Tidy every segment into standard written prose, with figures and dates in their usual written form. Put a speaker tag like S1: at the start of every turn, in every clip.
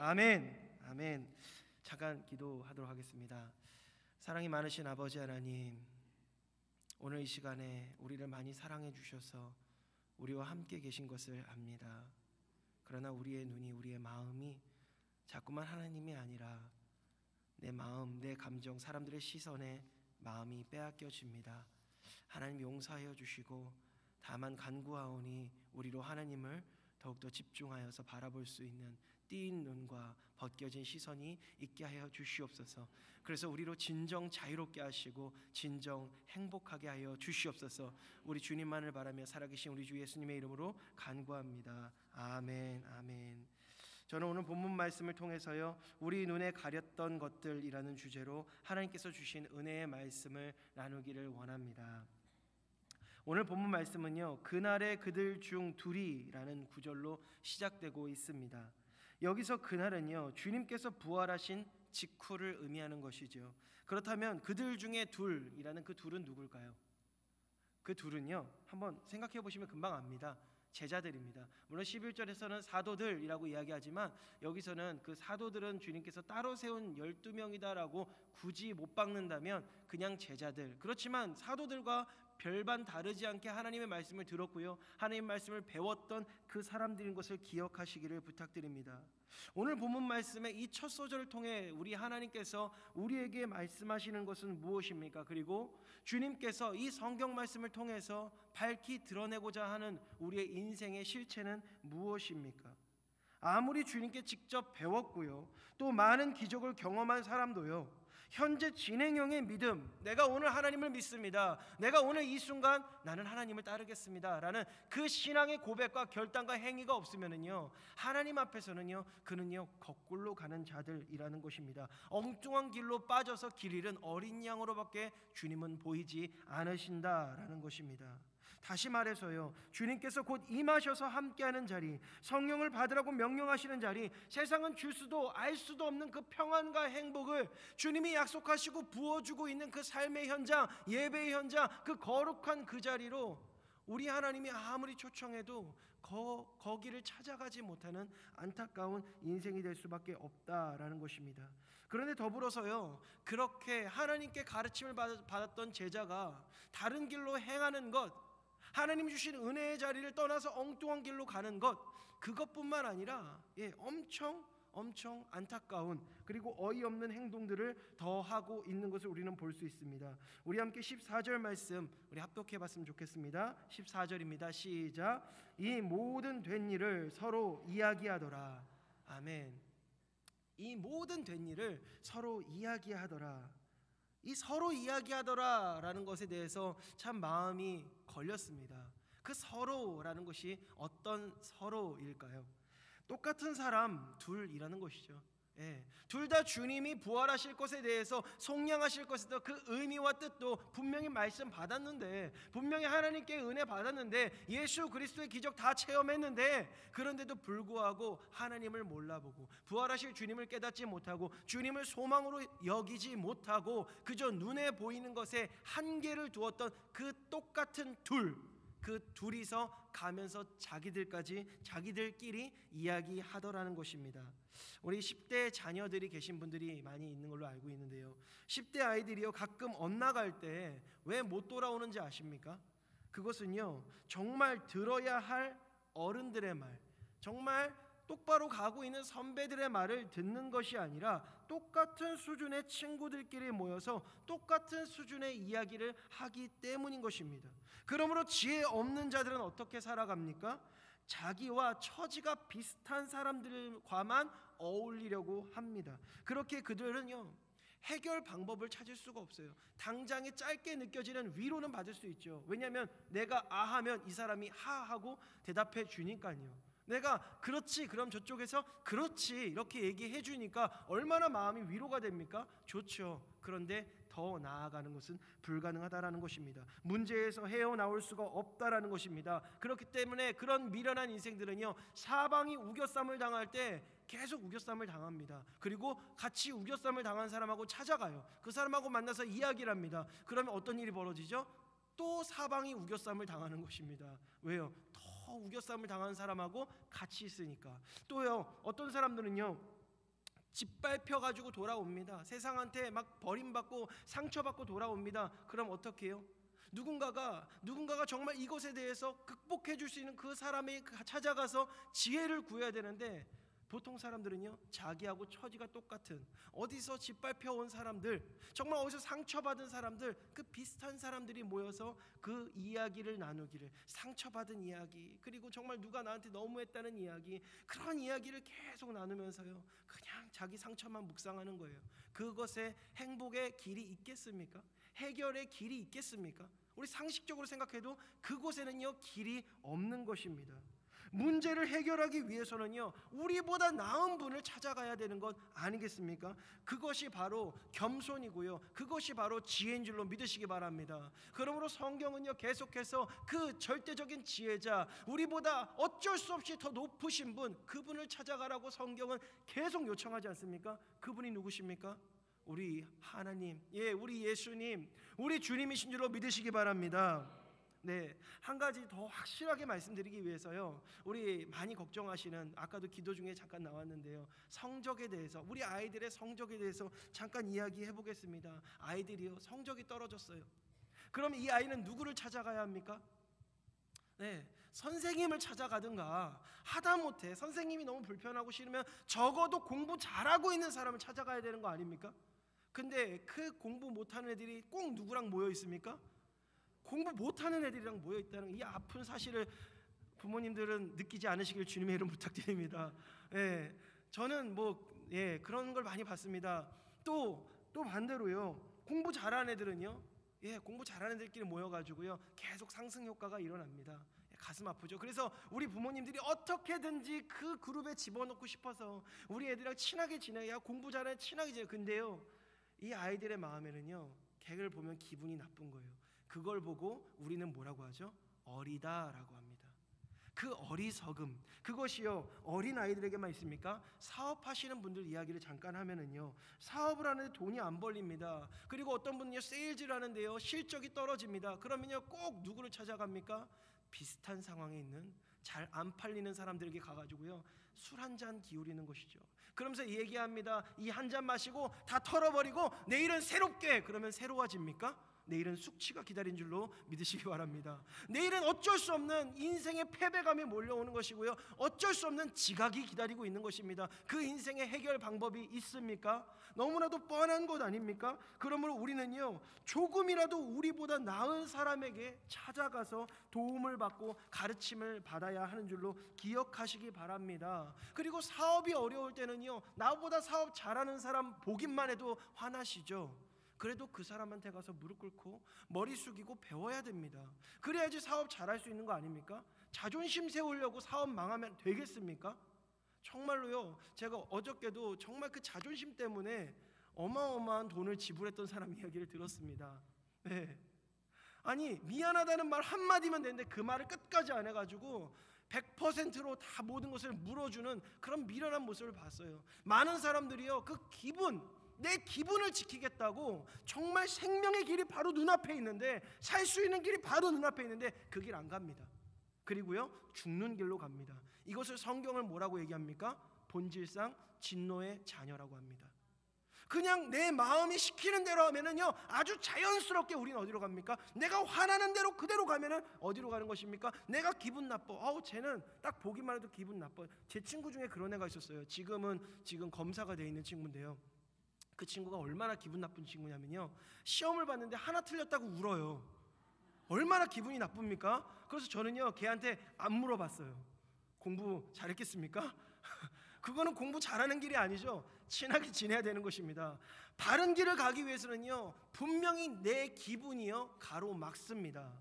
S1: 아멘. 아멘. 잠깐 기도하도록 하겠습니다. 사랑이 많으신 아버지 하나님, 오늘 이 시간에 우리를 많이 사랑해 주셔서 우리와 함께 계신 것을 압니다. 그러나 우리의 눈이, 우리의 마음이 자꾸만 하나님이 아니라 내 마음, 내 감정, 사람들의 시선에 마음이 빼앗겨집니다. 하나님 용서하여 주시고 다만 간구하오니 우리로 하나님을 더욱더 집중하여서 바라볼 수 있는 띄인 눈과 벗겨진 시선이 있게 하여 주시옵소서. 그래서 우리로 진정 자유롭게 하시고 진정 행복하게 하여 주시옵소서. 우리 주님만을 바라며 살아계신 우리 주 예수님의 이름으로 간구합니다. 아멘. 아멘. 저는 오늘 본문 말씀을 통해서요, 우리 눈에 가렸던 것들이라는 주제로 하나님께서 주신 은혜의 말씀을 나누기를 원합니다. 오늘 본문 말씀은요, 그날의 그들 중 둘이라는 구절로 시작되고 있습니다. 여기서 그날은요, 주님께서 부활하신 직후를 의미하는 것이죠. 그렇다면 그들 중에 둘이라는 그 둘은 누굴까요? 그 둘은요, 한번 생각해 보시면 금방 압니다. 제자들입니다. 물론 11절에서는 사도들이라고 이야기하지만 여기서는 그 사도들은 주님께서 따로 세운 12명이다라고 굳이 못 박는다면 그냥 제자들. 그렇지만 사도들과 별반 다르지 않게 하나님의 말씀을 들었고요, 하나님의 말씀을 배웠던 그 사람들인 것을 기억하시기를 부탁드립니다. 오늘 본문 말씀의 이 첫 소절을 통해 우리 하나님께서 우리에게 말씀하시는 것은 무엇입니까? 그리고 주님께서 이 성경 말씀을 통해서 밝히 드러내고자 하는 우리의 인생의 실체는 무엇입니까? 아무리 주님께 직접 배웠고요, 또 많은 기적을 경험한 사람도요, 현재 진행형의 믿음, 내가 오늘 하나님을 믿습니다, 내가 오늘 이 순간 나는 하나님을 따르겠습니다 라는 그 신앙의 고백과 결단과 행위가 없으면은요, 하나님 앞에서는요, 그는요 거꾸로 가는 자들이라는 것입니다. 엉뚱한 길로 빠져서 길 잃은 어린 양으로밖에 주님은 보이지 않으신다라는 것입니다. 다시 말해서요, 주님께서 곧 임하셔서 함께하는 자리, 성령을 받으라고 명령하시는 자리, 세상은 줄 수도 알 수도 없는 그 평안과 행복을 주님이 약속하시고 부어주고 있는 그 삶의 현장, 예배의 현장, 그 거룩한 그 자리로 우리 하나님이 아무리 초청해도 거기를 찾아가지 못하는 안타까운 인생이 될 수밖에 없다라는 것입니다. 그런데 더불어서요, 그렇게 하나님께 가르침을 받았던 제자가 다른 길로 행하는 것, 하나님 주신 은혜의 자리를 떠나서 엉뚱한 길로 가는 것, 그것뿐만 아니라 엄청 안타까운 그리고 어이없는 행동들을 더하고 있는 것을 우리는 볼 수 있습니다. 우리 함께 14절 말씀 우리 합독해 봤으면 좋겠습니다. 14절입니다. 시작. 이 모든 된 일을 서로 이야기하더라. 아멘. 이 모든 된 일을 서로 이야기하더라. 이 서로 이야기하더라라는 것에 대해서 참 마음이 걸렸습니다. 그 서로라는 것이 어떤 서로일까요? 똑같은 사람 둘이라는 것이죠. 둘 다 주님이 부활하실 것에 대해서 속량하실 것에 대해서 그 의미와 뜻도 분명히 말씀 받았는데, 분명히 하나님께 은혜 받았는데, 예수 그리스도의 기적 다 체험했는데, 그런데도 불구하고 하나님을 몰라보고 부활하실 주님을 깨닫지 못하고 주님을 소망으로 여기지 못하고 그저 눈에 보이는 것에 한계를 두었던 그 똑같은 그 둘이서 가면서 자기들끼리 이야기하더라는 것입니다. 우리 10대 자녀들이 계신 분들이 많이 있는 걸로 알고 있는데요, 10대 아이들이요, 가끔 엇나갈 때 왜 못 돌아오는지 아십니까? 그것은요, 정말 들어야 할 어른들의 말, 정말 똑바로 가고 있는 선배들의 말을 듣는 것이 아니라 똑같은 수준의 친구들끼리 모여서 똑같은 수준의 이야기를 하기 때문인 것입니다. 그러므로 지혜 없는 자들은 어떻게 살아갑니까? 자기와 처지가 비슷한 사람들과만 어울리려고 합니다. 그렇게 그들은요, 해결 방법을 찾을 수가 없어요. 당장에 짧게 느껴지는 위로는 받을 수 있죠. 왜냐하면 내가 아 하면 이 사람이 하 하고 대답해 주니까요. 내가 그렇지 그럼 저쪽에서 그렇지 이렇게 얘기해 주니까 얼마나 마음이 위로가 됩니까? 좋죠. 그런데 더 나아가는 것은 불가능하다라는 것입니다. 문제에서 헤어나올 수가 없다라는 것입니다. 그렇기 때문에 그런 미련한 인생들은요, 사방이 우겨쌈을 당할 때 계속 우겨쌈을 당합니다. 그리고 같이 우겨쌈을 당한 사람하고 찾아가요. 그 사람하고 만나서 이야기를 합니다. 그러면 어떤 일이 벌어지죠? 또 사방이 우겨쌈을 당하는 것입니다. 왜요? 더 우겨쌈을 당하는 사람하고 같이 있으니까. 또요, 어떤 사람들은요, 짓밟혀 가지고 돌아옵니다. 세상한테 막 버림받고 상처받고 돌아옵니다. 그럼 어떻게 해요? 누군가가 정말 이것에 대해서 극복해 줄 수 있는 그 사람이 찾아가서 지혜를 구해야 되는데, 보통 사람들은요, 자기하고 처지가 똑같은, 어디서 짓밟혀 온 사람들, 정말 어디서 상처받은 사람들, 그 비슷한 사람들이 모여서 그 이야기를 나누기를, 상처받은 이야기, 그리고 정말 누가 나한테 너무했다는 이야기, 그런 이야기를 계속 나누면서요, 그냥 자기 상처만 묵상하는 거예요. 그것에 행복의 길이 있겠습니까? 해결의 길이 있겠습니까? 우리 상식적으로 생각해도 그곳에는요, 길이 없는 것입니다. 문제를 해결하기 위해서는요, 우리보다 나은 분을 찾아가야 되는 것 아니겠습니까? 그것이 바로 겸손이고요, 그것이 바로 지혜인 줄로 믿으시기 바랍니다. 그러므로 성경은요, 계속해서 그 절대적인 지혜자, 우리보다 어쩔 수 없이 더 높으신 분, 그분을 찾아가라고 성경은 계속 요청하지 않습니까? 그분이 누구십니까? 우리 하나님, 우리 예수님, 우리 주님이신 줄로 믿으시기 바랍니다. 네, 한 가지 더 확실하게 말씀드리기 위해서요, 우리 많이 걱정하시는, 아까도 기도 중에 잠깐 나왔는데요, 성적에 대해서, 우리 아이들의 성적에 대해서 잠깐 이야기해 보겠습니다. 아이들이요, 성적이 떨어졌어요. 그럼 이 아이는 누구를 찾아가야 합니까? 네, 선생님을 찾아가든가, 하다못해 선생님이 너무 불편하고 싫으면 적어도 공부 잘하고 있는 사람을 찾아가야 되는 거 아닙니까? 근데 그 공부 못하는 애들이 꼭 누구랑 모여 있습니까? 공부 못하는 애들이랑 모여 있다는 이 아픈 사실을 부모님들은 느끼지 않으시길 주님의 이름 부탁드립니다. 저는 그런 걸 많이 봤습니다. 또 반대로요, 공부 잘하는 애들은요, 공부 잘하는 애들끼리 모여가지고요, 계속 상승 효과가 일어납니다. 가슴 아프죠. 그래서 우리 부모님들이 어떻게든지 그 그룹에 집어넣고 싶어서 우리 애들이랑 친하게 지내야, 공부 잘하는 친하게 지내요. 근데요, 이 아이들의 마음에는요, 걔를 보면 기분이 나쁜 거예요. 그걸 보고 우리는 뭐라고 하죠? 어리다라고 합니다. 그 어리석음, 그것이요, 어린 아이들에게만 있습니까? 사업하시는 분들 이야기를 잠깐 하면은요, 사업을 하는데 돈이 안 벌립니다. 그리고 어떤 분은요, 세일즈를 하는데요, 실적이 떨어집니다. 그러면요, 꼭 누구를 찾아갑니까? 비슷한 상황에 있는, 잘 안 팔리는 사람들에게 가가지고요, 술 한 잔 기울이는 것이죠. 그러면서 얘기합니다. 이 한 잔 마시고 다 털어버리고 내일은 새롭게. 그러면 새로워집니까? 내일은 숙취가 기다린 줄로 믿으시기 바랍니다. 내일은 어쩔 수 없는 인생의 패배감이 몰려오는 것이고요, 어쩔 수 없는 지각이 기다리고 있는 것입니다. 그 인생의 해결 방법이 있습니까? 너무나도 뻔한 것 아닙니까? 그러므로 우리는요, 조금이라도 우리보다 나은 사람에게 찾아가서 도움을 받고 가르침을 받아야 하는 줄로 기억하시기 바랍니다. 그리고 사업이 어려울 때는요, 나보다 사업 잘하는 사람 보기만 해도 화나시죠? 그래도 그 사람한테 가서 무릎 꿇고 머리 숙이고 배워야 됩니다. 그래야지 사업 잘할 수 있는 거 아닙니까? 자존심 세우려고 사업 망하면 되겠습니까? 정말로요, 제가 어저께도 정말 그 자존심 때문에 어마어마한 돈을 지불했던 사람 이야기를 들었습니다. 아니, 미안하다는 말 한마디면 되는데 그 말을 끝까지 안 해가지고 100%로 다 모든 것을 물어주는 그런 미련한 모습을 봤어요. 많은 사람들이요, 내 기분을 지키겠다고 정말 생명의 길이 바로 눈앞에 있는데, 살 수 있는 길이 바로 눈앞에 있는데 그 길 안 갑니다. 그리고요, 죽는 길로 갑니다. 이것을 성경은 뭐라고 얘기합니까? 본질상 진노의 자녀라고 합니다. 그냥 내 마음이 시키는 대로 하면은요, 아주 자연스럽게 우리는 어디로 갑니까? 내가 화나는 대로 그대로 가면은 어디로 가는 것입니까? 내가 기분 나빠. 쟤는 딱 보기만 해도 기분 나빠. 제 친구 중에 그런 애가 있었어요. 지금 검사가 돼 있는 친구인데요, 그 친구가 얼마나 기분 나쁜 친구냐면요, 시험을 봤는데 하나 틀렸다고 울어요. 얼마나 기분이 나쁩니까? 그래서 저는요, 걔한테 안 물어봤어요. 공부 잘했겠습니까? 그거는 공부 잘하는 길이 아니죠. 친하게 지내야 되는 것입니다. 바른 길을 가기 위해서는요, 분명히 내 기분이요, 가로막습니다.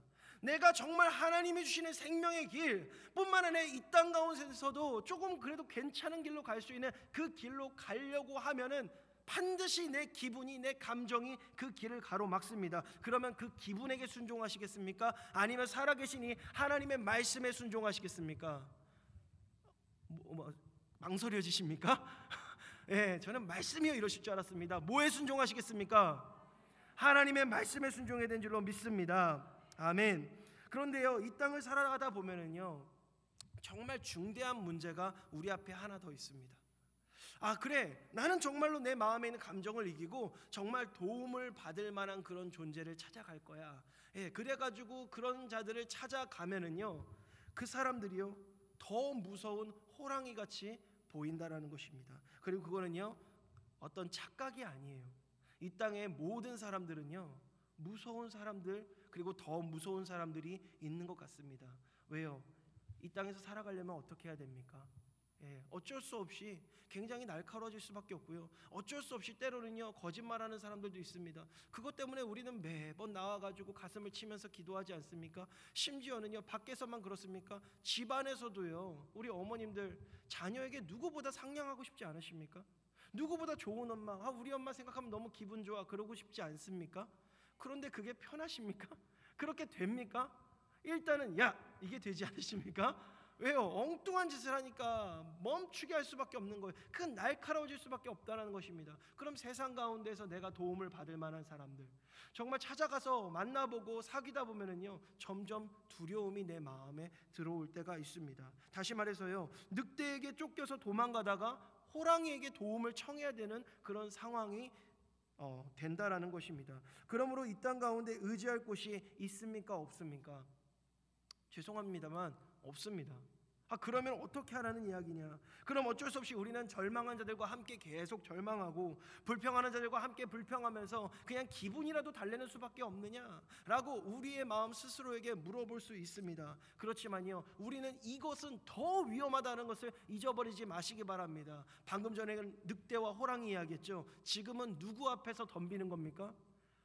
S1: 내가 정말 하나님이 주시는 생명의 길 뿐만 아니라 이 땅 가운데서도 조금 그래도 괜찮은 길로 갈 수 있는 그 길로 가려고 하면은 반드시 내 기분이, 내 감정이 그 길을 가로막습니다. 그러면 그 기분에게 순종하시겠습니까? 아니면 살아계신 이 하나님의 말씀에 순종하시겠습니까? 망설여지십니까? 저는 말씀이요 이러실 줄 알았습니다. 뭐에 순종하시겠습니까? 하나님의 말씀에 순종해야 되는 줄로 믿습니다. 아멘. 그런데요, 이 땅을 살아가다 보면은요, 정말 중대한 문제가 우리 앞에 하나 더 있습니다. 그래, 나는 정말로 내 마음에 있는 감정을 이기고 정말 도움을 받을 만한 그런 존재를 찾아갈 거야. 그래가지고 그런 자들을 찾아가면은요, 그 사람들이요 더 무서운 호랑이 같이 보인다라는 것입니다. 그리고 그거는요 어떤 착각이 아니에요. 이 땅의 모든 사람들은요 무서운 사람들, 그리고 더 무서운 사람들이 있는 것 같습니다. 왜요? 이 땅에서 살아가려면 어떻게 해야 됩니까? 어쩔 수 없이 굉장히 날카로워질 수밖에 없고요. 어쩔 수 없이 때로는요 거짓말하는 사람들도 있습니다. 그것 때문에 우리는 매번 나와가지고 가슴을 치면서 기도하지 않습니까? 심지어는요 밖에서만 그렇습니까? 집안에서도요 우리 어머님들 자녀에게 누구보다 상냥하고 싶지 않으십니까? 누구보다 좋은 엄마, 우리 엄마 생각하면 너무 기분 좋아 그러고 싶지 않습니까? 그런데 그게 편하십니까? 그렇게 됩니까? 일단은 이게 되지 않으십니까? 왜요? 엉뚱한 짓을 하니까 멈추게 할 수밖에 없는 거예요. 그건 날카로워질 수밖에 없다는 것입니다. 그럼 세상 가운데서 내가 도움을 받을 만한 사람들 정말 찾아가서 만나보고 사귀다 보면은요 점점 두려움이 내 마음에 들어올 때가 있습니다. 다시 말해서요, 늑대에게 쫓겨서 도망가다가 호랑이에게 도움을 청해야 되는 그런 상황이 된다라는 것입니다. 그러므로 이 땅 가운데 의지할 곳이 있습니까? 없습니까? 죄송합니다만 없습니다. 그러면 어떻게 하라는 이야기냐? 그럼 어쩔 수 없이 우리는 절망한 자들과 함께 계속 절망하고 불평하는 자들과 함께 불평하면서 그냥 기분이라도 달래는 수밖에 없느냐라고 우리의 마음 스스로에게 물어볼 수 있습니다. 그렇지만요 우리는 이것은 더 위험하다는 것을 잊어버리지 마시기 바랍니다. 방금 전에는 늑대와 호랑이 이야기했죠. 지금은 누구 앞에서 덤비는 겁니까?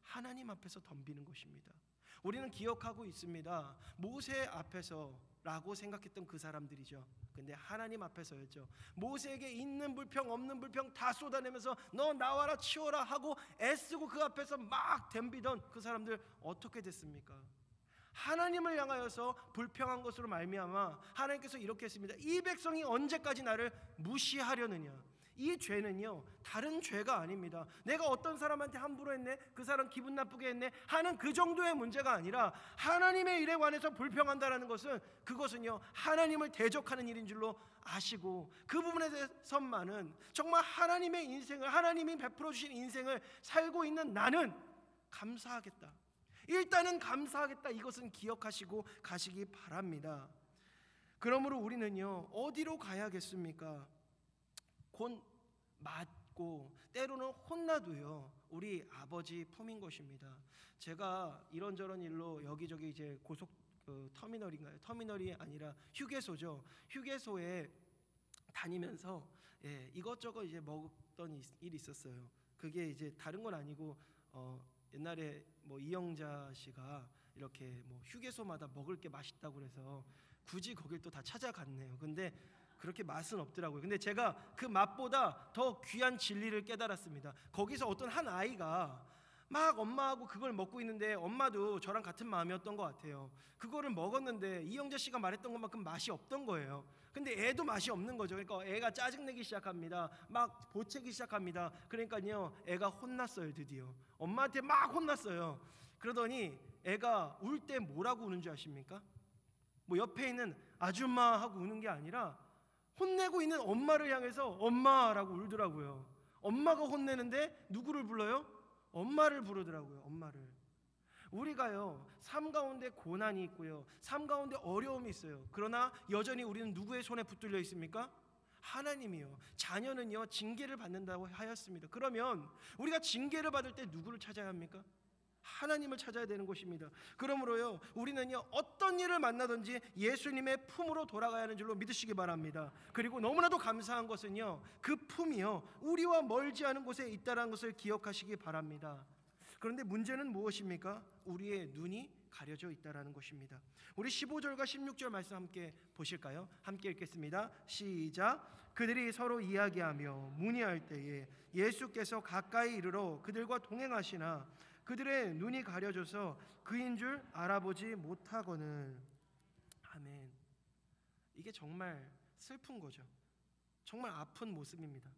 S1: 하나님 앞에서 덤비는 것입니다. 우리는 기억하고 있습니다. 모세 앞에서 라고 생각했던 그 사람들이죠. 근데 하나님 앞에서였죠. 모세에게 있는 불평 없는 불평 다 쏟아내면서 너 나와라 치워라 하고 애쓰고 그 앞에서 막 덤비던 그 사람들 어떻게 됐습니까? 하나님을 향하여서 불평한 것으로 말미암아 하나님께서 이렇게 했습니다. 이 백성이 언제까지 나를 무시하려느냐? 이 죄는요 다른 죄가 아닙니다. 내가 어떤 사람한테 함부로 했네, 그 사람 기분 나쁘게 했네 하는 그 정도의 문제가 아니라 하나님의 일에 관해서 불평한다는 것은 그것은요 하나님을 대적하는 일인 줄로 아시고 그 부분에 대해서만은 정말 하나님의 인생을, 하나님이 베풀어 주신 인생을 살고 있는 나는 감사하겠다, 일단은 감사하겠다, 이것은 기억하시고 가시기 바랍니다. 그러므로 우리는요 어디로 가야겠습니까? 곧 맞고 때로는 혼나도요 우리 아버지 품인 것입니다. 제가 이런저런 일로 여기저기 이제 고속 터미널이 아니라 휴게소죠. 휴게소에 다니면서 이것저것 이제 먹던 일이 있었어요. 그게 이제 다른 건 아니고 옛날에 뭐 이영자 씨가 이렇게 뭐 휴게소마다 먹을 게 맛있다고 그래서 굳이 거길 또 다 찾아갔네요. 근데 그렇게 맛은 없더라고요. 근데 제가 그 맛보다 더 귀한 진리를 깨달았습니다. 거기서 어떤 한 아이가 막 엄마하고 그걸 먹고 있는데 엄마도 저랑 같은 마음이었던 것 같아요. 그거를 먹었는데 이영재 씨가 말했던 것만큼 맛이 없던 거예요. 근데 애도 맛이 없는 거죠. 그러니까 애가 짜증내기 시작합니다. 막 보채기 시작합니다. 그러니까요 애가 혼났어요. 드디어 엄마한테 막 혼났어요. 그러더니 애가 울 때 뭐라고 우는 줄 아십니까? 뭐 옆에 있는 아줌마 하고 우는 게 아니라 혼내고 있는 엄마를 향해서 엄마라고 울더라고요. 엄마가 혼내는데 누구를 불러요? 엄마를 부르더라고요. 엄마를. 우리가요 삶 가운데 고난이 있고요 삶 가운데 어려움이 있어요. 그러나 여전히 우리는 누구의 손에 붙들려 있습니까? 하나님이요. 자녀는요 징계를 받는다고 하였습니다. 그러면 우리가 징계를 받을 때 누구를 찾아야 합니까? 하나님을 찾아야 되는 것입니다. 그러므로요 우리는요 어떤 일을 만나든지 예수님의 품으로 돌아가야 하는 줄로 믿으시기 바랍니다. 그리고 너무나도 감사한 것은요 그 품이요 우리와 멀지 않은 곳에 있다는 것을 기억하시기 바랍니다. 그런데 문제는 무엇입니까? 우리의 눈이 가려져 있다는 것입니다. 우리 15절과 16절 말씀 함께 보실까요? 함께 읽겠습니다. 시작. 그들이 서로 이야기하며 문의할 때에 예수께서 가까이 이르러 그들과 동행하시나 그들의 눈이 가려져서 그인 줄 알아보지 못하거늘. 아멘. 이게 정말 슬픈 거죠. 정말 아픈 모습입니다.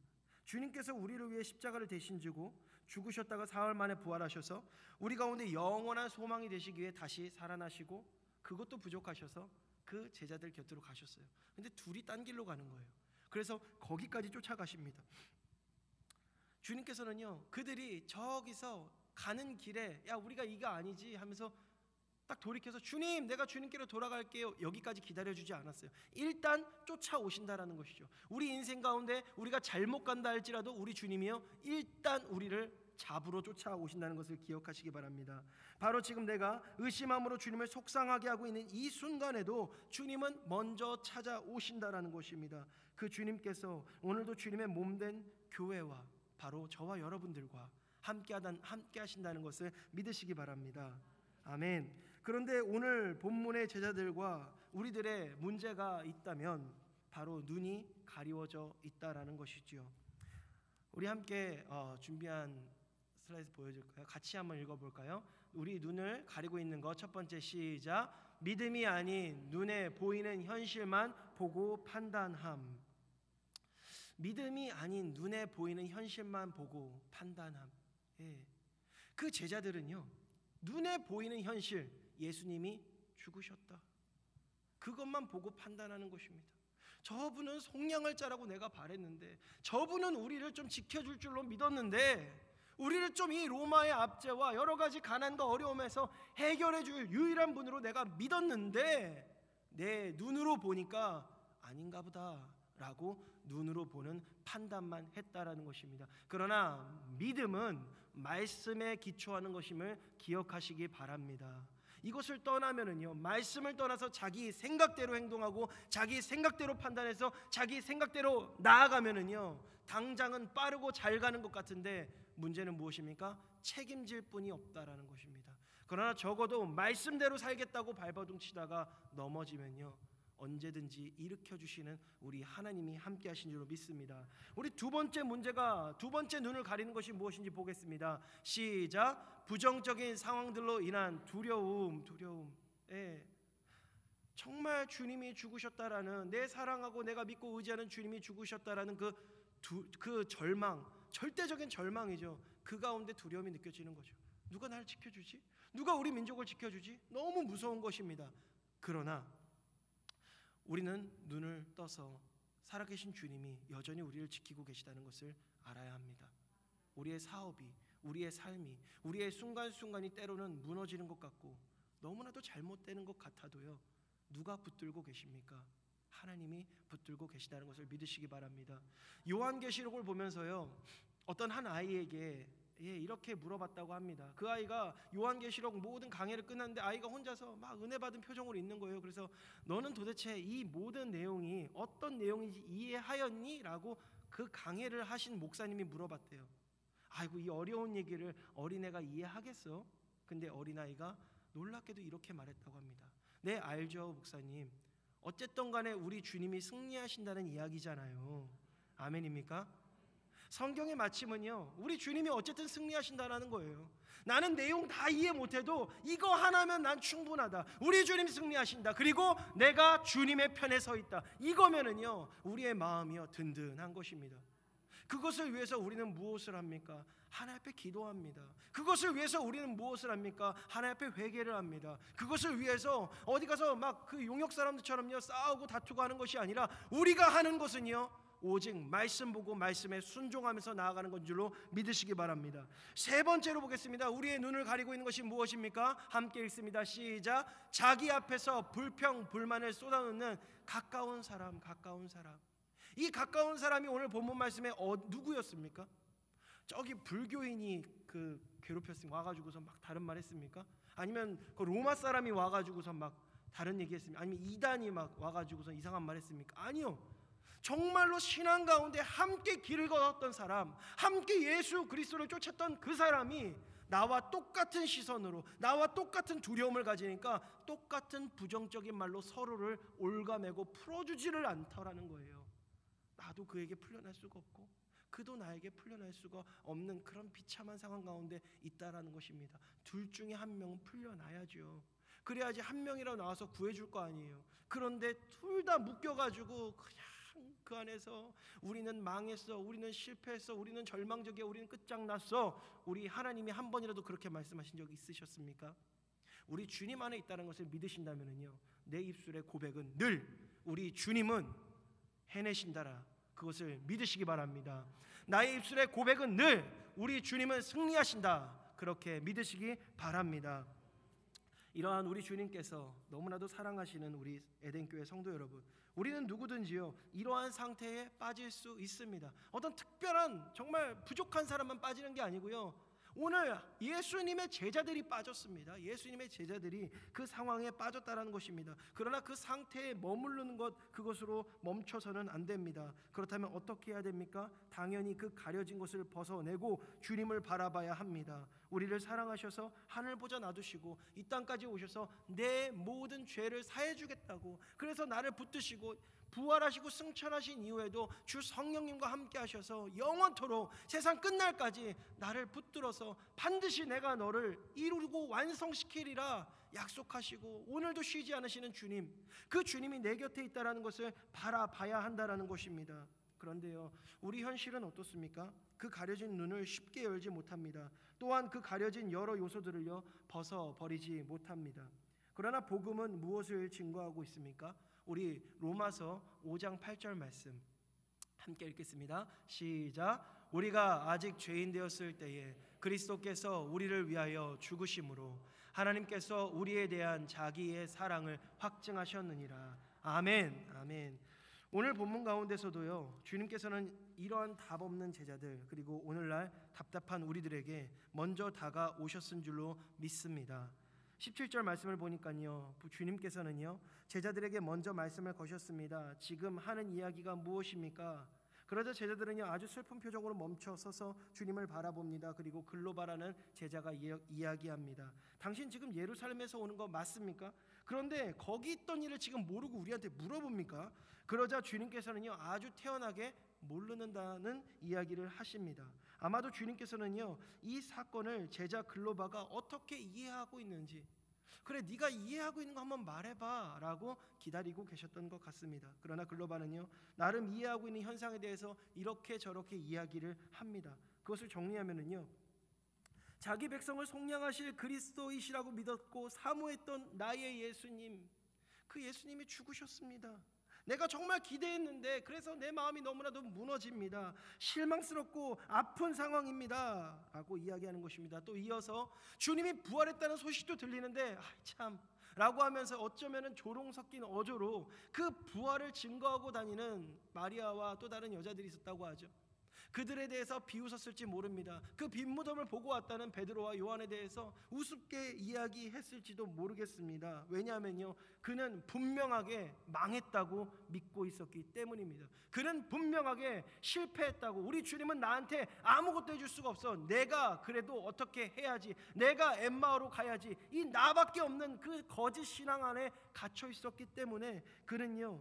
S1: 주님께서 우리를 위해 십자가를 대신 지고 죽으셨다가 사흘 만에 부활하셔서 우리 가운데 영원한 소망이 되시기 위해 다시 살아나시고 그것도 부족하셔서 그 제자들 곁으로 가셨어요. 근데 둘이 딴 길로 가는 거예요. 그래서 거기까지 쫓아가십니다. 주님께서는요, 그들이 저기서 가는 길에 야 우리가 이거 아니지 하면서 딱 돌이켜서 주님 내가 주님께로 돌아갈게요 여기까지 기다려주지 않았어요. 일단 쫓아오신다라는 것이죠. 우리 인생 가운데 우리가 잘못 간다 할지라도 우리 주님이요 일단 우리를 잡으러 쫓아오신다는 것을 기억하시기 바랍니다. 바로 지금 내가 의심함으로 주님을 속상하게 하고 있는 이 순간에도 주님은 먼저 찾아오신다라는 것입니다. 그 주님께서 오늘도 주님의 몸된 교회와 바로 저와 여러분들과 함께 하신다는 것을 믿으시기 바랍니다. 아멘. 그런데 오늘 본문의 제자들과 우리들의 문제가 있다면 바로 눈이 가리워져 있다라는 것이지요. 우리 함께 준비한 슬라이드 보여줄까요? 같이 한번 읽어볼까요? 우리 눈을 가리고 있는 것 첫 번째 시작. 믿음이 아닌 눈에 보이는 현실만 보고 판단함. 믿음이 아닌 눈에 보이는 현실만 보고 판단함. 예. 그 제자들은요 눈에 보이는 현실 예수님이 죽으셨다 그것만 보고 판단하는 것입니다. 저분은 속량할 자라고 내가 바랬는데, 저분은 우리를 좀 지켜줄 줄로 믿었는데, 우리를 좀 이 로마의 압제와 여러 가지 가난과 어려움에서 해결해 줄 유일한 분으로 내가 믿었는데 내 눈으로 보니까 아닌가 보다 라고 눈으로 보는 판단만 했다라는 것입니다. 그러나 믿음은 말씀에 기초하는 것임을 기억하시기 바랍니다. 이것을 떠나면은요 말씀을 떠나서 자기 생각대로 행동하고 자기 생각대로 판단해서 자기 생각대로 나아가면은요 당장은 빠르고 잘 가는 것 같은데 문제는 무엇입니까? 책임질 분이 없다라는 것입니다. 그러나 적어도 말씀대로 살겠다고 발버둥 치다가 넘어지면요 언제든지 일으켜 주시는 우리 하나님이 함께 하신 줄로 믿습니다. 우리 두 번째 문제가, 두 번째 눈을 가리는 것이 무엇인지 보겠습니다. 시작. 부정적인 상황들로 인한 두려움. 예. 정말 주님이 죽으셨다라는, 내 사랑하고 내가 믿고 의지하는 주님이 죽으셨다라는 그 절망, 절대적인 절망이죠. 그 가운데 두려움이 느껴지는 거죠. 누가 나를 지켜주지? 누가 우리 민족을 지켜주지? 너무 무서운 것입니다. 그러나 우리는 눈을 떠서 살아계신 주님이 여전히 우리를 지키고 계시다는 것을 알아야 합니다. 우리의 사업이, 우리의 삶이, 우리의 순간순간이 때로는 무너지는 것 같고 너무나도 잘못되는 것 같아도요 누가 붙들고 계십니까? 하나님이 붙들고 계시다는 것을 믿으시기 바랍니다. 요한계시록을 보면서요 어떤 한 아이에게 이렇게 물어봤다고 합니다. 그 아이가 요한계시록 모든 강해를 끝났는데 아이가 혼자서 막 은혜 받은 표정으로 있는 거예요. 그래서 너는 도대체 이 모든 내용이 어떤 내용인지 이해하였니? 라고 그 강해를 하신 목사님이 물어봤대요. 아이고 이 어려운 얘기를 어린애가 이해하겠어? 근데 어린아이가 놀랍게도 이렇게 말했다고 합니다. 네 알죠 목사님. 어쨌든 간에 우리 주님이 승리하신다는 이야기잖아요. 아멘입니까? 성경의 마침은요 우리 주님이 어쨌든 승리하신다라는 거예요. 나는 내용 다 이해 못해도 이거 하나면 난 충분하다. 우리 주님 승리하신다. 그리고 내가 주님의 편에 서 있다. 이거면은요 우리의 마음이요 든든한 것입니다. 그것을 위해서 우리는 무엇을 합니까? 하나님 앞에 기도합니다. 그것을 위해서 우리는 무엇을 합니까? 하나님 앞에 회개를 합니다. 그것을 위해서 어디 가서 막 그 용역 사람들처럼요 싸우고 다투고 하는 것이 아니라 우리가 하는 것은요 오직 말씀 보고 말씀에 순종하면서 나아가는 건 줄로 믿으시기 바랍니다. 세 번째로 보겠습니다. 우리의 눈을 가리고 있는 것이 무엇입니까? 함께 읽습니다. 시작. 자기 앞에서 불평 불만을 쏟아놓는 가까운 사람. 이 가까운 사람이 오늘 본문 말씀에 누구였습니까? 저기 불교인이 괴롭혔습니까? 와가지고서 막 다른 말 했습니까? 아니면 그 로마 사람이 와가지고서 막 다른 얘기했습니까? 아니면 이단이 막 와가지고서 이상한 말 했습니까? 아니요. 정말로 신앙 가운데 함께 길을 걸었던 사람, 함께 예수 그리스도를 쫓았던 그 사람이 나와 똑같은 시선으로, 나와 똑같은 두려움을 가지니까 똑같은 부정적인 말로 서로를 올가매고 풀어주지를 않더라는 거예요. 나도 그에게 풀려날 수가 없고 그도 나에게 풀려날 수가 없는 그런 비참한 상황 가운데 있다라는 것입니다. 둘 중에 한 명은 풀려나야죠. 그래야지 한 명이라도 나와서 구해줄 거 아니에요. 그런데 둘 다 묶여가지고 그냥 그 안에서 우리는 망했어, 우리는 실패했어, 우리는 절망적이야, 우리는 끝장났어. 우리 하나님이 한 번이라도 그렇게 말씀하신 적 있으셨습니까? 우리 주님 안에 있다는 것을 믿으신다면요 내 입술의 고백은 늘 우리 주님은 해내신다라, 그것을 믿으시기 바랍니다. 나의 입술의 고백은 늘 우리 주님은 승리하신다, 그렇게 믿으시기 바랍니다. 이러한 우리 주님께서 너무나도 사랑하시는 우리 에덴교회 성도 여러분, 우리는 누구든지요 이러한 상태에 빠질 수 있습니다. 어떤 특별한 정말 부족한 사람만 빠지는 게 아니고요, 오늘 예수님의 제자들이 빠졌습니다. 예수님의 제자들이 그 상황에 빠졌다라는 것입니다. 그러나 그 상태에 머무르는 것, 그것으로 멈춰서는 안 됩니다. 그렇다면 어떻게 해야 됩니까? 당연히 그 가려진 것을 벗어내고 주님을 바라봐야 합니다. 우리를 사랑하셔서 하늘 보좌 놔두시고 이 땅까지 오셔서 내 모든 죄를 사해 주겠다고, 그래서 나를 붙드시고 부활하시고 승천하신 이후에도 주 성령님과 함께 하셔서 영원토록 세상 끝날까지 나를 붙들어서 반드시 내가 너를 이루고 완성시키리라 약속하시고 오늘도 쉬지 않으시는 주님, 그 주님이 내 곁에 있다는 것을 바라봐야 한다는 것입니다. 그런데요, 우리 현실은 어떻습니까? 그 가려진 눈을 쉽게 열지 못합니다. 또한 그 가려진 여러 요소들을요 벗어버리지 못합니다. 그러나 복음은 무엇을 증거하고 있습니까? 우리 로마서 5장 8절 말씀 함께 읽겠습니다. 시작. 우리가 아직 죄인 되었을 때에 그리스도께서 우리를 위하여 죽으심으로 하나님께서 우리에 대한 자기의 사랑을 확증하셨느니라. 아멘. 아멘. 오늘 본문 가운데서도요 주님께서는 이러한 답 없는 제자들, 그리고 오늘날 답답한 우리들에게 먼저 다가오셨은 줄로 믿습니다. 17절 말씀을 보니까요 주님께서는요 제자들에게 먼저 말씀을 거셨습니다. 지금 하는 이야기가 무엇입니까? 그러자 제자들은요 아주 슬픈 표정으로 멈춰 서서 주님을 바라봅니다. 그리고 글로바라는 제자가 이야기합니다. 당신 지금 예루살렘에서 오는 거 맞습니까? 그런데 거기 있던 일을 지금 모르고 우리한테 물어봅니까? 그러자 주님께서는요 아주 태연하게 모르는다는 이야기를 하십니다. 아마도 주님께서는요 이 사건을 제자 글로바가 어떻게 이해하고 있는지, 그래 네가 이해하고 있는 거 한번 말해봐 라고 기다리고 계셨던 것 같습니다. 그러나 글로바는요 나름 이해하고 있는 현상에 대해서 이렇게 저렇게 이야기를 합니다. 그것을 정리하면은요, 자기 백성을 속량하실 그리스도이시라고 믿었고 사모했던 나의 예수님, 그 예수님이 죽으셨습니다. 내가 정말 기대했는데 그래서 내 마음이 너무나도 무너집니다. 실망스럽고 아픈 상황입니다 라고 이야기하는 것입니다. 또 이어서 주님이 부활했다는 소식도 들리는데 참 라고 하면서 어쩌면 조롱 섞인 어조로 그 부활을 증거하고 다니는 마리아와 또 다른 여자들이 있었다고 하죠. 그들에 대해서 비웃었을지 모릅니다. 그 빈 무덤을 보고 왔다는 베드로와 요한에 대해서 우습게 이야기했을지도 모르겠습니다. 왜냐하면요 그는 분명하게 망했다고 믿고 있었기 때문입니다. 그는 분명하게 실패했다고, 우리 주님은 나한테 아무것도 해줄 수가 없어, 내가 그래도 어떻게 해야지, 내가 엠마오로 가야지, 이 나밖에 없는 그 거짓 신앙 안에 갇혀 있었기 때문에 그는요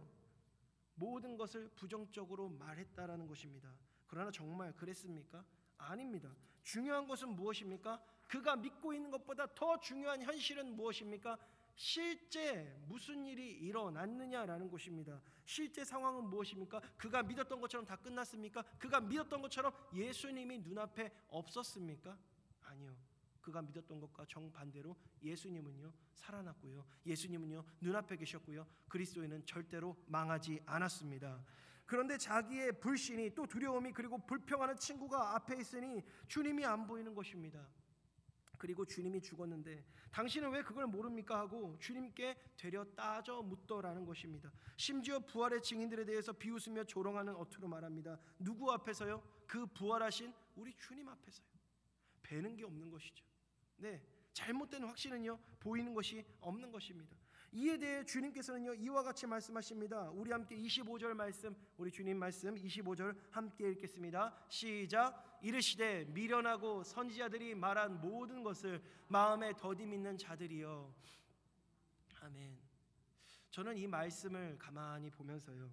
S1: 모든 것을 부정적으로 말했다라는 것입니다. 그러나 정말 그랬습니까? 아닙니다. 중요한 것은 무엇입니까? 그가 믿고 있는 것보다 더 중요한 현실은 무엇입니까? 실제 무슨 일이 일어났느냐라는 것입니다. 실제 상황은 무엇입니까? 그가 믿었던 것처럼 다 끝났습니까? 그가 믿었던 것처럼 예수님이 눈앞에 없었습니까? 아니요. 그가 믿었던 것과 정반대로 예수님은요 살아났고요, 예수님은요 눈앞에 계셨고요, 그리스도인은 절대로 망하지 않았습니다. 그런데 자기의 불신이, 또 두려움이, 그리고 불평하는 친구가 앞에 있으니 주님이 안 보이는 것입니다. 그리고 주님이 죽었는데 당신은 왜 그걸 모릅니까? 하고 주님께 되려 따져 묻더라는 것입니다. 심지어 부활의 증인들에 대해서 비웃으며 조롱하는 어투로 말합니다. 누구 앞에서요? 그 부활하신 우리 주님 앞에서요. 배는 게 없는 것이죠. 네, 잘못된 확신은요 보이는 것이 없는 것입니다. 이에 대해 주님께서는요 이와 같이 말씀하십니다. 우리 함께 25절 말씀, 우리 주님 말씀 25절 함께 읽겠습니다. 시작. 이르시되 미련하고 선지자들이 말한 모든 것을 마음에 더디 믿는 자들이여. 아멘. 저는 이 말씀을 가만히 보면서요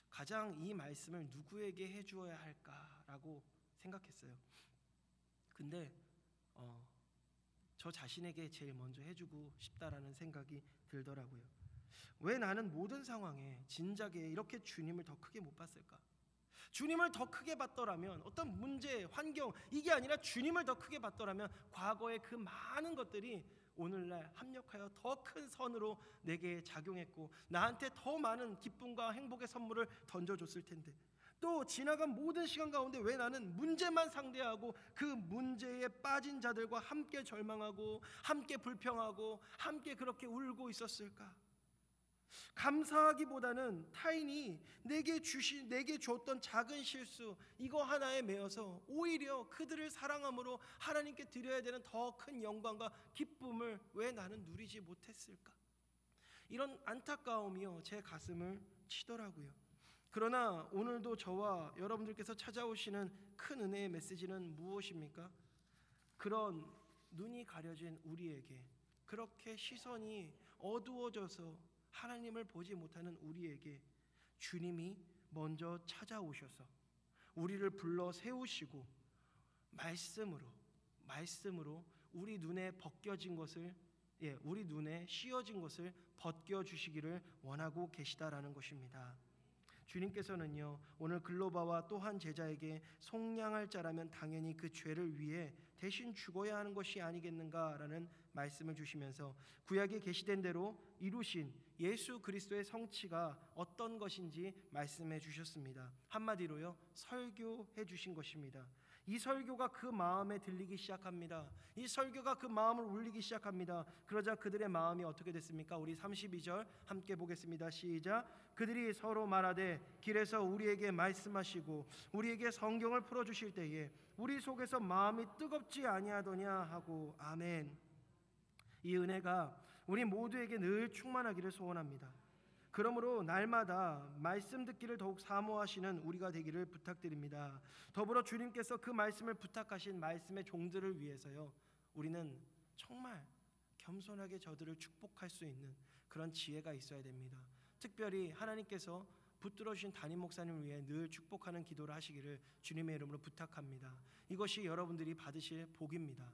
S1: 가장 이 말씀을 누구에게 해주어야 할까라고 생각했어요. 근데 저 자신에게 제일 먼저 해주고 싶다라는 생각이 들더라고요. 왜 나는 모든 상황에 진작에 이렇게 주님을 더 크게 못 봤을까? 주님을 더 크게 봤더라면, 어떤 문제, 환경, 이게 아니라 주님을 더 크게 봤더라면 과거의 그 많은 것들이 오늘날 합력하여 더 큰 선으로 내게 작용했고 나한테 더 많은 기쁨과 행복의 선물을 던져줬을 텐데, 또 지나간 모든 시간 가운데 왜 나는 문제만 상대하고 그 문제에 빠진 자들과 함께 절망하고 함께 불평하고 함께 그렇게 울고 있었을까? 감사하기보다는 타인이 내게 줬던 작은 실수 이거 하나에 매여서 오히려 그들을 사랑함으로 하나님께 드려야 되는 더 큰 영광과 기쁨을 왜 나는 누리지 못했을까? 이런 안타까움이요 제 가슴을 치더라고요. 그러나 오늘도 저와 여러분들께서 찾아오시는 큰 은혜의 메시지는 무엇입니까? 그런 눈이 가려진 우리에게, 그렇게 시선이 어두워져서 하나님을 보지 못하는 우리에게 주님이 먼저 찾아오셔서 우리를 불러 세우시고 말씀으로 우리 눈에 벗겨진 것을, 우리 눈에 씌어진 것을 벗겨 주시기를 원하고 계시다라는 것입니다. 주님께서는요 오늘 글로바와 또 한 제자에게 속량할 자라면 당연히 그 죄를 위해 대신 죽어야 하는 것이 아니겠는가라는 말씀을 주시면서 구약에 계시된 대로 이루신 예수 그리스도의 성취가 어떤 것인지 말씀해 주셨습니다. 한마디로요 설교해 주신 것입니다. 이 설교가 그 마음에 들리기 시작합니다. 이 설교가 그 마음을 울리기 시작합니다. 그러자 그들의 마음이 어떻게 됐습니까? 우리 32절 함께 보겠습니다. 시작. 그들이 서로 말하되 길에서 우리에게 말씀하시고 우리에게 성경을 풀어주실 때에 우리 속에서 마음이 뜨겁지 아니하더냐 하고. 아멘. 이 은혜가 우리 모두에게 늘 충만하기를 소원합니다. 그러므로 날마다 말씀 듣기를 더욱 사모하시는 우리가 되기를 부탁드립니다. 더불어 주님께서 그 말씀을 부탁하신 말씀의 종들을 위해서요 우리는 정말 겸손하게 저들을 축복할 수 있는 그런 지혜가 있어야 됩니다. 특별히 하나님께서 붙들어 주신 담임 목사님을 위해 늘 축복하는 기도를 하시기를 주님의 이름으로 부탁합니다. 이것이 여러분들이 받으실 복입니다.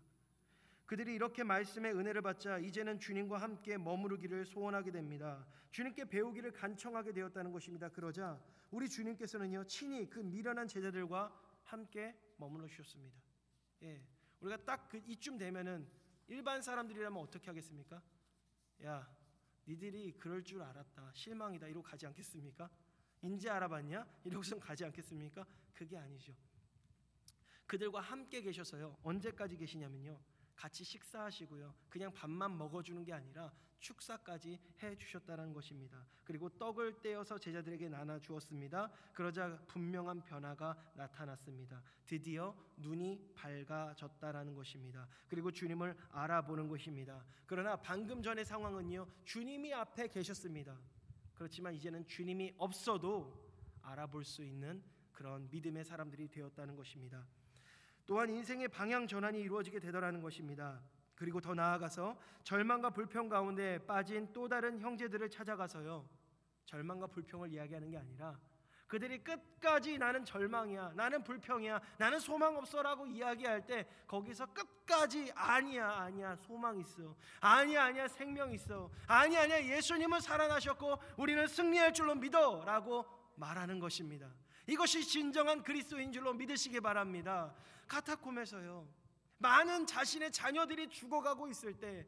S1: 그들이 이렇게 말씀의 은혜를 받자 이제는 주님과 함께 머무르기를 소원하게 됩니다. 주님께 배우기를 간청하게 되었다는 것입니다. 그러자 우리 주님께서는요 친히 그 미련한 제자들과 함께 머물러 주셨습니다. 우리가 딱 이쯤 되면은 일반 사람들이라면 어떻게 하겠습니까? 야, 니들이 그럴 줄 알았다, 실망이다 이러고 가지 않겠습니까? 인제 알아봤냐? 이러고선 가지 않겠습니까? 그게 아니죠. 그들과 함께 계셔서요 언제까지 계시냐면요 같이 식사하시고요 그냥 밥만 먹어주는 게 아니라 축사까지 해주셨다는 것입니다. 그리고 떡을 떼어서 제자들에게 나눠주었습니다. 그러자 분명한 변화가 나타났습니다. 드디어 눈이 밝아졌다라는 것입니다. 그리고 주님을 알아보는 것입니다. 그러나 방금 전의 상황은요 주님이 앞에 계셨습니다. 그렇지만 이제는 주님이 없어도 알아볼 수 있는 그런 믿음의 사람들이 되었다는 것입니다. 또한 인생의 방향 전환이 이루어지게 되더라는 것입니다. 그리고 더 나아가서 절망과 불평 가운데 빠진 또 다른 형제들을 찾아가서요 절망과 불평을 이야기하는 게 아니라 그들이 끝까지 나는 절망이야, 나는 불평이야, 나는 소망 없어라고 이야기할 때 거기서 끝까지 아니야 소망 있어, 아니야 생명 있어, 아니야 예수님은 살아나셨고 우리는 승리할 줄로 믿어 라고 말하는 것입니다. 이것이 진정한 그리스도인 줄로 믿으시기 바랍니다. 카타콤에서요 많은 자신의 자녀들이 죽어가고 있을 때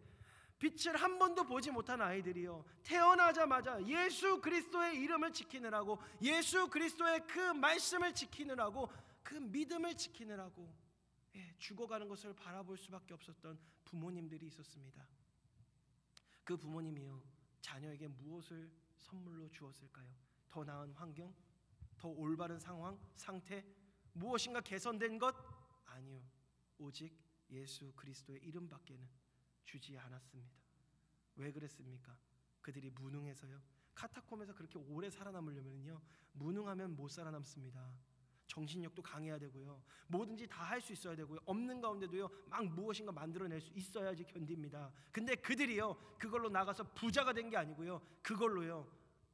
S1: 빛을 한 번도 보지 못한 아이들이요 태어나자마자 예수 그리스도의 이름을 지키느라고, 예수 그리스도의 그 말씀을 지키느라고, 그 믿음을 지키느라고 죽어가는 것을 바라볼 수밖에 없었던 부모님들이 있었습니다. 그 부모님이요 자녀에게 무엇을 선물로 주었을까요? 더 나은 환경? 더 올바른 상태? 무엇인가 개선된 것? 아니요, 오직 예수 그리스도의 이름밖에는 주지 않았습니다. 왜 그랬습니까? 그들이 무능해서요. 카타콤에서 그렇게 오래 살아남으려면요 무능하면 못 살아남습니다. 정신력도 강해야 되고요 뭐든지 다 할 수 있어야 되고요 없는 가운데도요 막 무엇인가 만들어낼 수 있어야지 견딥니다. 근데 그들이요 그걸로 나가서 부자가 된 게 아니고요 그걸로요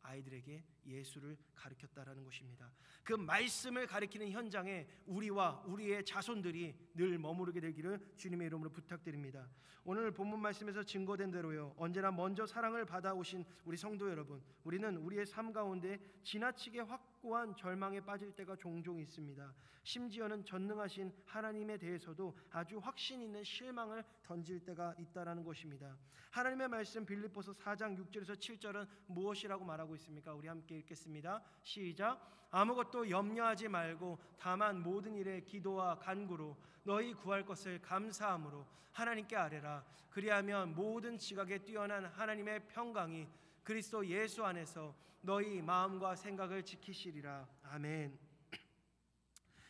S1: 아이들에게 예수를 가리켰다라는 것입니다. 그 말씀을 가리키는 현장에 우리와 우리의 자손들이 늘 머무르게 되기를 주님의 이름으로 부탁드립니다. 오늘 본문 말씀에서 증거된 대로요, 언제나 먼저 사랑을 받아오신 우리 성도 여러분, 우리는 우리의 삶 가운데 지나치게 확고한 절망에 빠질 때가 종종 있습니다. 심지어는 전능하신 하나님에 대해서도 아주 확신 있는 실망을 던질 때가 있다라는 것입니다. 하나님의 말씀 빌립보서 4장 6절에서 7절은 무엇이라고 말하고 있습니까? 우리 함께 읽겠습니다. 시작. 아무것도 염려하지 말고 다만 모든 일에 기도와 간구로 너희 구할 것을 감사함으로 하나님께 아뢰라. 그리하면 모든 지각에 뛰어난 하나님의 평강이 그리스도 예수 안에서 너희 마음과 생각을 지키시리라. 아멘.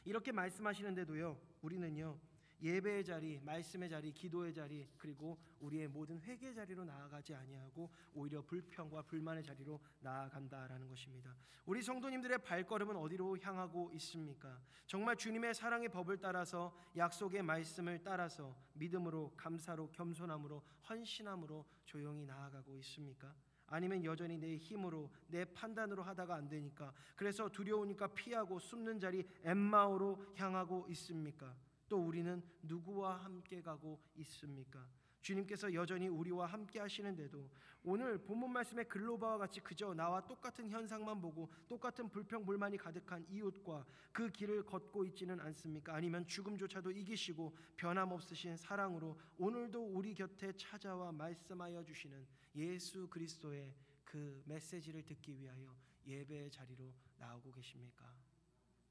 S1: 이렇게 말씀하시는데도요, 우리는요, 예배의 자리, 말씀의 자리, 기도의 자리, 그리고 우리의 모든 회개의 자리로 나아가지 아니하고 오히려 불평과 불만의 자리로 나아간다라는 것입니다. 우리 성도님들의 발걸음은 어디로 향하고 있습니까? 정말 주님의 사랑의 법을 따라서, 약속의 말씀을 따라서 믿음으로, 감사로, 겸손함으로, 헌신함으로 조용히 나아가고 있습니까? 아니면 여전히 내 힘으로, 내 판단으로 하다가 안 되니까, 그래서 두려우니까 피하고 숨는 자리 엠마오로 향하고 있습니까? 또 우리는 누구와 함께 가고 있습니까? 주님께서 여전히 우리와 함께 하시는데도 오늘 본문 말씀의 글로바와 같이 그저 나와 똑같은 현상만 보고 똑같은 불평불만이 가득한 이웃과 그 길을 걷고 있지는 않습니까? 아니면 죽음조차도 이기시고 변함없으신 사랑으로 오늘도 우리 곁에 찾아와 말씀하여 주시는 예수 그리스도의 그 메시지를 듣기 위하여 예배의 자리로 나오고 계십니까?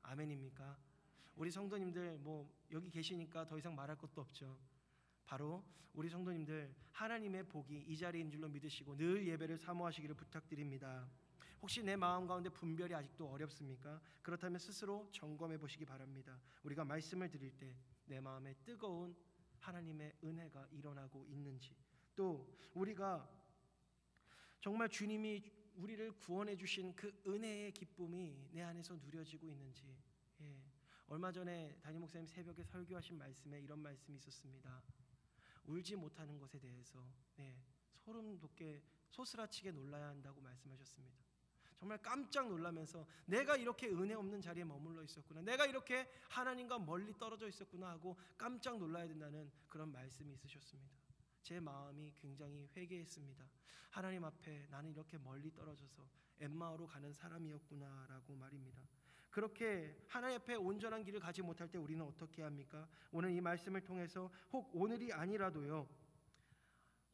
S1: 아멘입니까? 우리 성도님들 여기 계시니까 더 이상 말할 것도 없죠. 바로 우리 성도님들 하나님의 복이 이 자리인 줄로 믿으시고 늘 예배를 사모하시기를 부탁드립니다. 혹시 내 마음 가운데 분별이 아직도 어렵습니까? 그렇다면 스스로 점검해 보시기 바랍니다. 우리가 말씀을 드릴 때 내 마음에 뜨거운 하나님의 은혜가 일어나고 있는지, 또 우리가 정말 주님이 우리를 구원해 주신 그 은혜의 기쁨이 내 안에서 누려지고 있는지. 얼마 전에 담임 목사님 새벽에 설교하신 말씀에 이런 말씀이 있었습니다. 울지 못하는 것에 대해서 소름 돋게 소스라치게 놀라야 한다고 말씀하셨습니다. 정말 깜짝 놀라면서 내가 이렇게 은혜 없는 자리에 머물러 있었구나, 내가 이렇게 하나님과 멀리 떨어져 있었구나 하고 깜짝 놀라야 된다는 그런 말씀이 있으셨습니다. 제 마음이 굉장히 회개했습니다. 하나님 앞에 나는 이렇게 멀리 떨어져서 엠마오로 가는 사람이었구나라고 말입니다. 그렇게 하나님 앞에 온전한 길을 가지 못할 때 우리는 어떻게 합니까? 오늘 이 말씀을 통해서 혹 오늘이 아니라도요,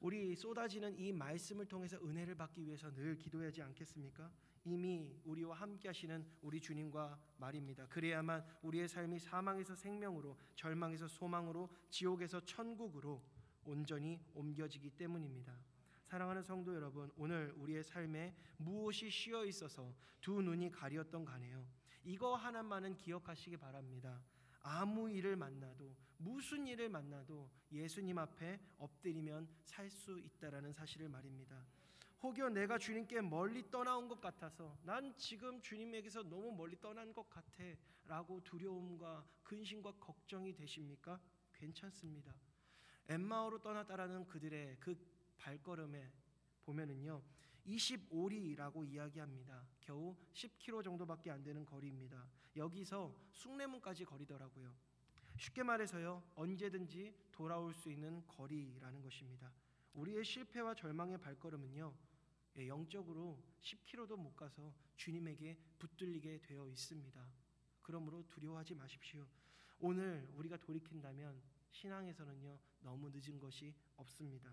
S1: 우리 쏟아지는 이 말씀을 통해서 은혜를 받기 위해서 늘 기도하지 않겠습니까? 이미 우리와 함께 하시는 우리 주님과 말입니다. 그래야만 우리의 삶이 사망에서 생명으로, 절망에서 소망으로, 지옥에서 천국으로 온전히 옮겨지기 때문입니다. 사랑하는 성도 여러분, 오늘 우리의 삶에 무엇이 쉬어 있어서 두 눈이 가렸던 간에요, 이거 하나만은 기억하시기 바랍니다. 아무 일을 만나도, 무슨 일을 만나도 예수님 앞에 엎드리면 살 수 있다라는 사실을 말입니다. 혹여 내가 주님께 멀리 떠나온 것 같아서, 난 지금 주님에게서 너무 멀리 떠난 것 같아 라고 두려움과 근심과 걱정이 되십니까? 괜찮습니다. 엠마오로 떠났다라는 그들의 그 발걸음에 보면은요, 25리라고 이야기합니다. 겨우 10km 정도밖에 안 되는 거리입니다. 여기서 숭례문까지 거리더라고요. 쉽게 말해서요, 언제든지 돌아올 수 있는 거리라는 것입니다. 우리의 실패와 절망의 발걸음은요, 영적으로 10km도 못 가서 주님에게 붙들리게 되어 있습니다. 그러므로 두려워하지 마십시오. 오늘 우리가 돌이킨다면 신앙에서는요, 너무 늦은 것이 없습니다.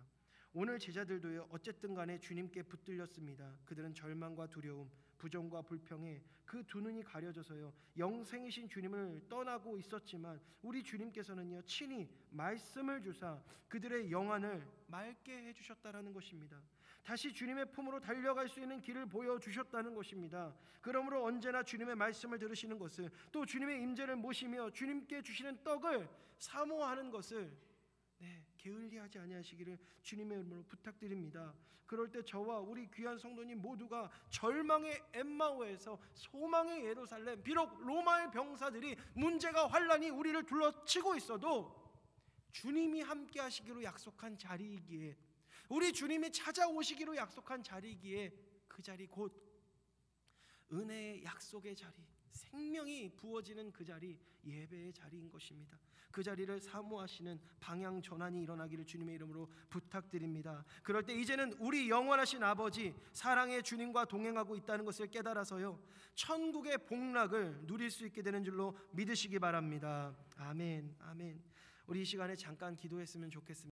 S1: 오늘 제자들도요, 어쨌든 간에 주님께 붙들렸습니다. 그들은 절망과 두려움, 부정과 불평에 그 두 눈이 가려져서요, 영생이신 주님을 떠나고 있었지만 우리 주님께서는요, 친히 말씀을 주사 그들의 영안을 맑게 해주셨다라는 것입니다. 다시 주님의 품으로 달려갈 수 있는 길을 보여주셨다는 것입니다. 그러므로 언제나 주님의 말씀을 들으시는 것을, 또 주님의 임재를 모시며 주님께 주시는 떡을 사모하는 것을 게을리하지 아니하시기를 주님의 이름으로 부탁드립니다. 그럴 때 저와 우리 귀한 성도님 모두가 절망의 엠마오에서 소망의 예루살렘, 비록 로마의 병사들이, 문제가 환란이 우리를 둘러치고 있어도 주님이 함께 하시기로 약속한 자리이기에, 우리 주님이 찾아오시기로 약속한 자리이기에 그 자리 곧 은혜의 약속의 자리, 생명이 부어지는 그 자리, 예배의 자리인 것입니다. 그 자리를 사모하시는 방향 전환이 일어나기를 주님의 이름으로 부탁드립니다. 그럴 때 이제는 우리 영원하신 아버지 사랑의 주님과 동행하고 있다는 것을 깨달아서요, 천국의 복락을 누릴 수 있게 되는 줄로 믿으시기 바랍니다. 아멘. 아멘. 우리 이 시간에 잠깐 기도했으면 좋겠습니다.